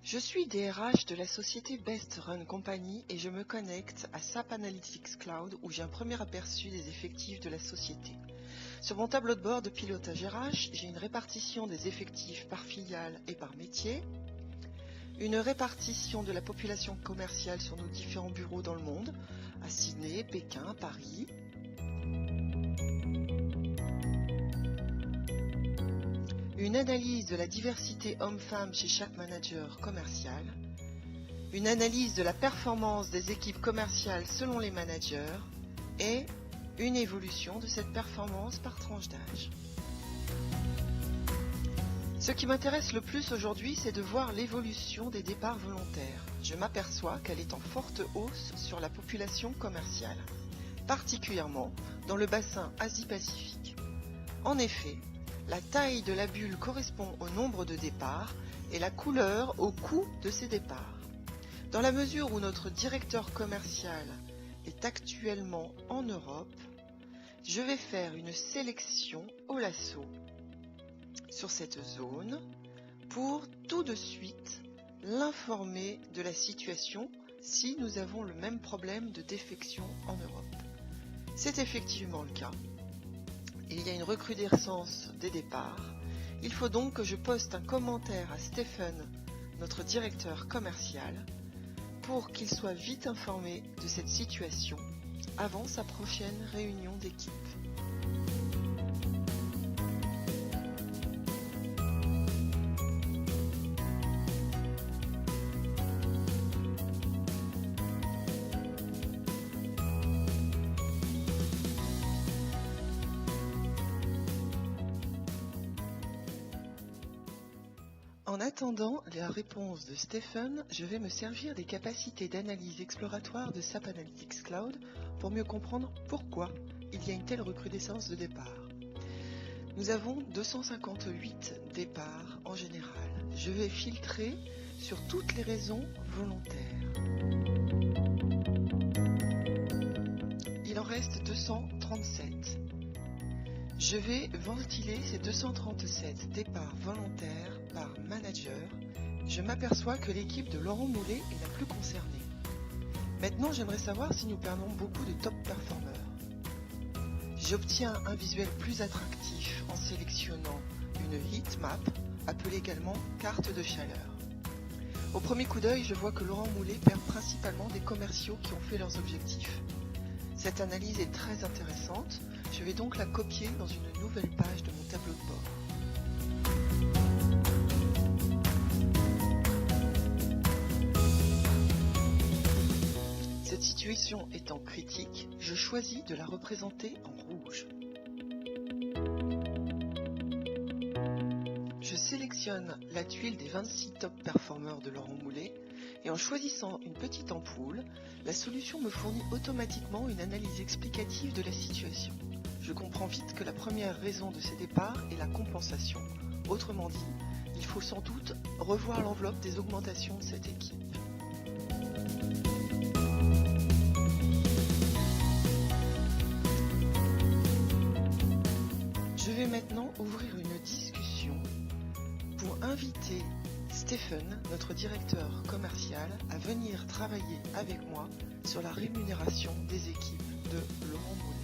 Je suis DRH de la société Best Run Company et je me connecte à SAP Analytics Cloud où j'ai un premier aperçu des effectifs de la société. Sur mon tableau de bord de pilotage RH, j'ai une répartition des effectifs par filiale et par métier, une répartition de la population commerciale sur nos différents bureaux dans le monde, à Sydney, Pékin, Paris, une analyse de la diversité homme-femme chez chaque manager commercial, une analyse de la performance des équipes commerciales selon les managers et une évolution de cette performance par tranche d'âge. Ce qui m'intéresse le plus aujourd'hui, c'est de voir l'évolution des départs volontaires. Je m'aperçois qu'elle est en forte hausse sur la population commerciale, particulièrement dans le bassin Asie-Pacifique. En effet, la taille de la bulle correspond au nombre de départs et la couleur au coût de ces départs. Dans la mesure où notre directeur commercial est actuellement en Europe, je vais faire une sélection au lasso sur cette zone pour tout de suite l'informer de la situation si nous avons le même problème de défection en Europe. C'est effectivement le cas. Il y a une recrudescence des départs. Il faut donc que je poste un commentaire à Stephen, notre directeur commercial, pour qu'il soit vite informé de cette situation avant sa prochaine réunion d'équipe. En attendant la réponse de Stephen, je vais me servir des capacités d'analyse exploratoire de SAP Analytics Cloud pour mieux comprendre pourquoi il y a une telle recrudescence de départs. Nous avons 258 départs en général. Je vais filtrer sur toutes les raisons volontaires. Il en reste 237. Je vais ventiler ces 237 départs volontaires par manager. Je m'aperçois que l'équipe de Laurent Moulet est la plus concernée. Maintenant, j'aimerais savoir si nous perdons beaucoup de top performers. J'obtiens un visuel plus attractif en sélectionnant une heat map, appelée également carte de chaleur. Au premier coup d'œil, je vois que Laurent Moulet perd principalement des commerciaux qui ont fait leurs objectifs. Cette analyse est très intéressante. Je vais donc la copier dans une nouvelle page de mon tableau de bord. Cette situation étant critique, je choisis de la représenter en rouge. Je sélectionne la tuile des 26 top performers de Laurent Moulet et en choisissant une petite ampoule, la solution me fournit automatiquement une analyse explicative de la situation. Je comprends vite que la première raison de ces départs est la compensation. Autrement dit, il faut sans doute revoir l'enveloppe des augmentations de cette équipe. Je vais maintenant ouvrir une discussion pour inviter Stephen, notre directeur commercial, à venir travailler avec moi sur la rémunération des équipes de Laurent Moulet.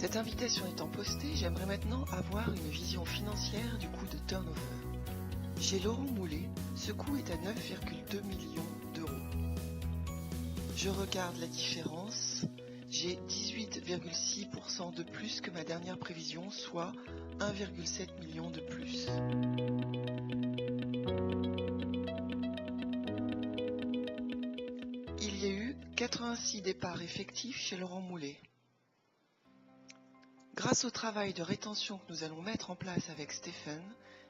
Cette invitation étant postée, j'aimerais maintenant avoir une vision financière du coût de turnover. Chez Laurent Moulet, ce coût est à 9,2 millions d'euros. Je regarde la différence, j'ai 18,6% de plus que ma dernière prévision, soit 1,7 million de plus. Il y a eu 86 départs effectifs chez Laurent Moulet. Grâce au travail de rétention que nous allons mettre en place avec Stephen,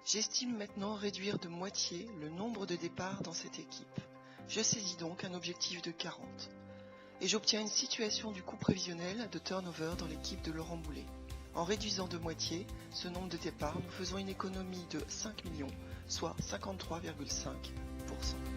j'estime maintenant réduire de moitié le nombre de départs dans cette équipe. Je saisis donc un objectif de 40. Et j'obtiens une situation du coût prévisionnel de turnover dans l'équipe de Laurent Moulet. En réduisant de moitié ce nombre de départs, nous faisons une économie de 5 millions, soit 53,5%.